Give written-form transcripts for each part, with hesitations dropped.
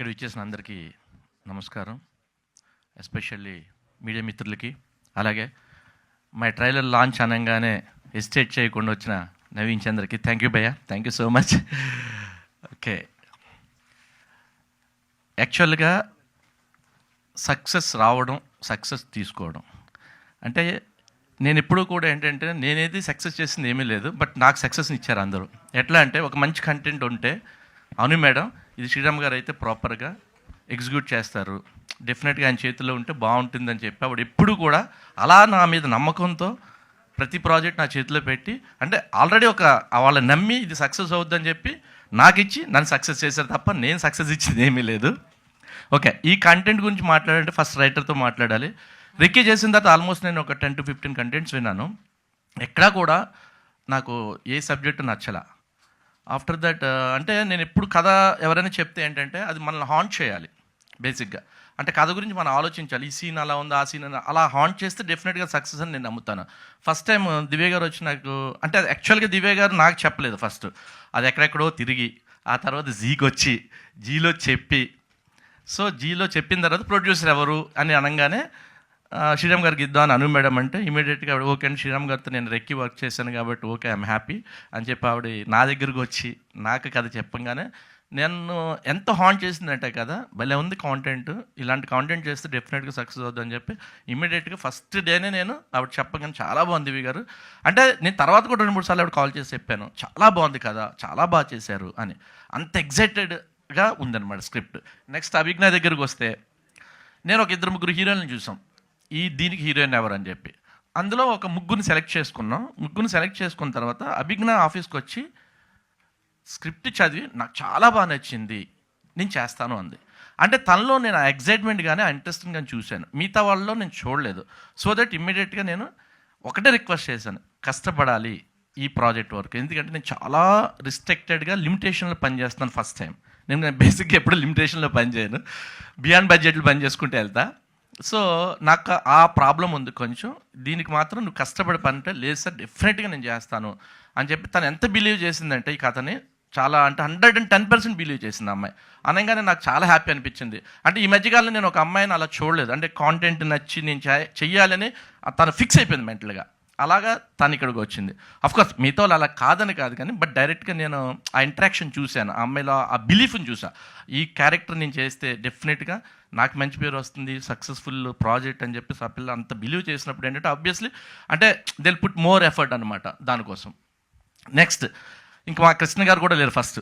ఇక్కడ విచ్చేసిన అందరికీ నమస్కారం. ఎస్పెషల్లీ మీడియా మిత్రులకి, అలాగే మై ట్రైలర్ లాంచ్ అనగానే హెసిటేట్ చేయకుండా వచ్చిన నవీన్ చంద్రకి థ్యాంక్ యూ భయ్యా, thank you so much. Okay, యాక్చువల్గా సక్సెస్ రావడం, సక్సెస్ తీసుకోవడం అంటే నేను ఎప్పుడూ కూడా ఏంటంటే నేనేది సక్సెస్ చేసింది ఏమీ లేదు, బట్ నాకు సక్సెస్ని ఇచ్చారు అందరూ. ఎట్లా అంటే ఒక మంచి కంటెంట్ ఉంటే అవును మేడం ఇది శ్రీరామ్ గారు అయితే ప్రాపర్గా ఎగ్జిక్యూట్ చేస్తారు, డెఫినెట్గా ఆయన చేతిలో ఉంటే బాగుంటుందని చెప్పి ఆవిడ ఎప్పుడు కూడా అలా నా మీద నమ్మకంతో ప్రతి ప్రాజెక్ట్ నా చేతిలో పెట్టి, అంటే ఆల్రెడీ ఒక వాళ్ళని నమ్మి ఇది సక్సెస్ అవుద్దని చెప్పి నాకు ఇచ్చి నన్ను సక్సెస్ చేశారు తప్ప నేను సక్సెస్ ఇచ్చింది ఏమీ లేదు. ఓకే, ఈ కంటెంట్ గురించి మాట్లాడాలంటే ఫస్ట్ రైటర్తో మాట్లాడాలి. రిక్కీ చేసిన తర్వాత ఆల్మోస్ట్ నేను ఒక 10 to 15 కంటెంట్స్ విన్నాను. ఎక్కడా కూడా నాకు ఏ సబ్జెక్టు నచ్చలా. ఆఫ్టర్ దట్ అంటే నేను ఎప్పుడు కథ ఎవరైనా చెప్తే ఏంటంటే అది మనల్ని హాంట్ చేయాలి బేసిక్గా. అంటే కథ గురించి మనం ఆలోచించాలి, ఈ సీన్ అలా ఉంది, ఆ సీన్ అలా హాంట్ చేస్తే డెఫినెట్గా సక్సెస్ అని నేను నమ్ముతాను. ఫస్ట్ టైం దివ్య గారు వచ్చి నాకు, అంటే యాక్చువల్గా దివ్య గారు నాకు చెప్పలేదు ఫస్ట్, అది ఎక్కడెక్కడో తిరిగి ఆ తర్వాత జీకి వచ్చి జీలో చెప్పి, సో జీలో చెప్పిన తర్వాత ప్రొడ్యూసర్ ఎవరు అని అనగానే శ్రీరామ్ గారికి ఇద్దాం అని అను మేడం అంటే ఇమీడియట్గా ఆవిడ ఓకే అండి, శ్రీరామ్ గారితో నేను రెక్కి వర్క్ చేశాను కాబట్టి ఓకే ఐఎమ్ హ్యాపీ అని చెప్పి ఆవిడ నా దగ్గరకు వచ్చి నాకు కథ చెప్పంగానే నేను ఎంత హాంట్ చేసిందంటే కదా భలే ఉంది కాంటెంట్, ఇలాంటి కాంటెంట్ చేస్తే డెఫినెట్గా సక్సెస్ అవుతుందని చెప్పి ఇమీడియట్గా ఫస్ట్ డేనే నేను ఆవిడ చెప్పగానే చాలా బాగుంది దివి గారు అంటే, నేను తర్వాత కూడా 2-3 సార్లు ఆవిడ కాల్ చేసి చెప్పాను చాలా బాగుంది కదా, చాలా బాగా చేశారు అని. అంత ఎగ్జైటెడ్గా ఉందన్నమాట స్క్రిప్ట్. నెక్స్ట్ అభిజ్ఞ దగ్గరికి వస్తే నేను ఒక 2-3 హీరోయిన్లు చూసాం, దీనికి హీరోయిన్ ఎవరు అని చెప్పి. అందులో ఒక ముగ్గురిని సెలెక్ట్ చేసుకున్నాం. ముగ్గురిని సెలెక్ట్ చేసుకున్న తర్వాత అభిజ్ఞ ఆఫీస్కి వచ్చి స్క్రిప్ట్ చదివి నాకు చాలా బాగా నచ్చింది, నేను చేస్తాను అంది. అంటే తనలో నేను ఆ ఎగ్జైట్మెంట్ కానీ ఆ ఇంట్రెస్టింగ్ కానీ చూశాను, మిగతా వాళ్ళలో నేను చూడలేదు. సో దట్ ఇమ్మీడియట్గా నేను ఒకటే రిక్వెస్ట్ చేశాను, కష్టపడాలి ఈ ప్రాజెక్ట్ వర్క్, ఎందుకంటే నేను చాలా రిస్ట్రిక్టెడ్గా లిమిటేషన్లో పనిచేస్తాను. ఫస్ట్ టైం నేను బేసిక్గా ఎప్పుడు లిమిటేషన్లో పనిచేయను, బియాండ్ బడ్జెట్లు పని చేసుకుంటే వెళ్తా. సో నాకు ఆ ప్రాబ్లం ఉంది కొంచెం, దీనికి మాత్రం నువ్వు కష్టపడి పని అంటే లేదు సార్ డెఫినెట్గా నేను చేస్తాను అని చెప్పి తను ఎంత బిలీవ్ చేసిందంటే ఈ కథని చాలా అంటే 110% బిలీవ్ చేసింది అమ్మాయి. అనగానే నాకు చాలా హ్యాపీ అనిపించింది. అంటే ఈ మధ్యకాలంలో నేను ఒక అమ్మాయిని అలా చూడలేదు, అంటే కాంటెంట్ నచ్చి నేను చెయ్యాలని తను ఫిక్స్ అయిపోయింది మెంటల్గా, అలాగా తను ఇక్కడికి వచ్చింది. అఫ్కోర్స్ మిగతా వాళ్ళు అలా కాదని కాదు కానీ, బట్ డైరెక్ట్గా నేను ఆ ఇంటరాక్షన్ చూశాను, ఆ అమ్మాయిలో ఆ బిలీఫ్ని చూసాను. ఈ క్యారెక్టర్ నేను చేస్తే డెఫినెట్గా నాకు మంచి పేరు వస్తుంది, సక్సెస్ఫుల్ ప్రాజెక్ట్ అని చెప్పి ఆ పిల్ల అంత బిలీవ్ చేసినప్పుడు ఏంటంటే ఆబ్వియస్లీ అంటే దే పుట్ మోర్ ఎఫర్ట్ అనమాట దానికోసం. నెక్స్ట్ ఇంకా మా కృష్ణ గారు కూడా లేరు ఫస్ట్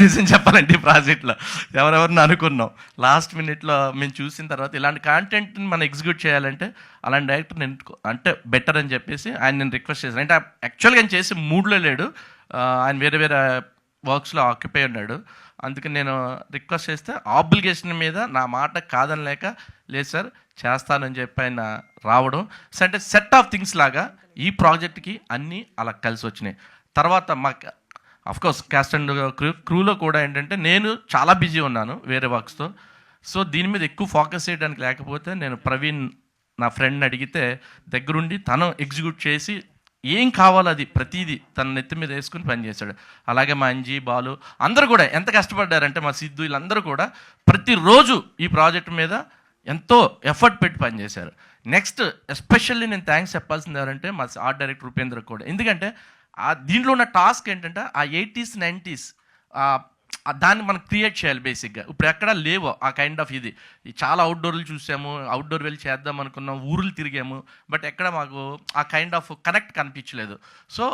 నిజం చెప్పాలంటే ఈ ప్రాజెక్ట్లో ఎవరెవరిని అనుకున్నాం, లాస్ట్ మినిట్లో మేము చూసిన తర్వాత ఇలాంటి కాంటెంట్ని మనం ఎగ్జిక్యూట్ చేయాలంటే అలాంటి డైరెక్టర్ నేను అంటే బెటర్ అని చెప్పేసి ఆయన నేను రిక్వెస్ట్ చేశాను. అంటే యాక్చువల్గా ఆయన చేసే మూడ్లో లేడు, ఆయన వేరే వేరే వర్క్స్లో ఆక్యుపై ఉన్నాడు. అందుకని నేను రిక్వెస్ట్ చేస్తే ఆబ్లిగేషన్ మీద నా మాట కాదనలేక లేదు సార్ చేస్తానని చెప్పి ఆయన రావడం. సో అంటే సెట్ ఆఫ్ థింగ్స్ లాగా ఈ ప్రాజెక్ట్కి అన్నీ అలా కలిసి వచ్చినాయి. తర్వాత మాకు అఫ్కోర్స్ క్యాస్ట్ అండ్ క్రూలో కూడా ఏంటంటే నేను చాలా బిజీ ఉన్నాను వేరే వర్క్స్తో, సో దీని మీద ఎక్కువ ఫోకస్ చేయడానికి లేకపోతే నేను ప్రవీణ్ నా ఫ్రెండ్ని అడిగితే దగ్గరుండి తను ఎగ్జిక్యూట్ చేసి ఏం కావాలో అది ప్రతిదీ తన నెత్తి మీద వేసుకుని పనిచేశాడు. అలాగే మా అంజీ బాలు అందరూ కూడా ఎంత కష్టపడ్డారంటే మా సిద్ధు వీళ్ళందరూ కూడా ప్రతిరోజు ఈ ప్రాజెక్ట్ మీద ఎంతో ఎఫర్ట్ పెట్టి పనిచేశారు. నెక్స్ట్ ఎస్పెషల్లీ నేను థ్యాంక్స్ చెప్పాల్సింది ఎవరంటే మా ఆర్ట్ డైరెక్టర్ ఉపేంద్ర కూడా, ఎందుకంటే దీంట్లో ఉన్న టాస్క్ ఏంటంటే ఆ 80s 90s దాన్ని మనం క్రియేట్ చేయాలి బేసిక్గా. ఇప్పుడు ఎక్కడ లేవో ఆ కైండ్ ఆఫ్ ఇది చాలా అవుట్డోర్లు చూసాము, అవుట్డోర్ వెళ్ళి చేద్దాం అనుకున్నాం, ఊర్లు తిరిగాము, బట్ ఎక్కడ మాకు ఆ కైండ్ ఆఫ్ కనెక్ట్ కనిపించలేదు. సో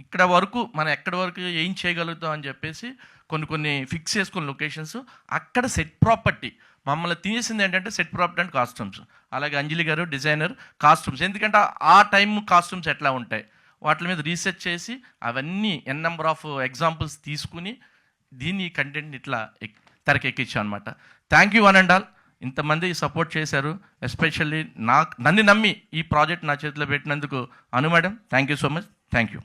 ఇక్కడ వరకు మనం ఎక్కడి వరకు ఏం చేయగలుగుతాం అని చెప్పేసి కొన్ని ఫిక్స్ చేసుకున్న లొకేషన్స్, అక్కడ సెట్ ప్రాపర్టీ మమ్మల్ని తీసింది ఏంటంటే సెట్ ప్రాపర్టీ అండ్ కాస్ట్యూమ్స్. అలాగే అంజలి గారు డిజైనర్ కాస్ట్యూమ్స్, ఎందుకంటే ఆ టైం కాస్ట్యూమ్స్ ఎట్లా ఉంటాయి వాటి మీద రీసెర్చ్ చేసి అవన్నీ నెంబర్ ఆఫ్ ఎగ్జాంపుల్స్ తీసుకుని దీన్ని కంటెంట్ని ఇట్లా తెరకెక్కించాం అనమాట. Thank you one and all, ఇంతమంది సపోర్ట్ చేశారు. ఎస్పెషల్లీ నన్ను నమ్మి ఈ ప్రాజెక్ట్ నా చేతిలో పెట్టినందుకు Anu madam thank you so much, thank you.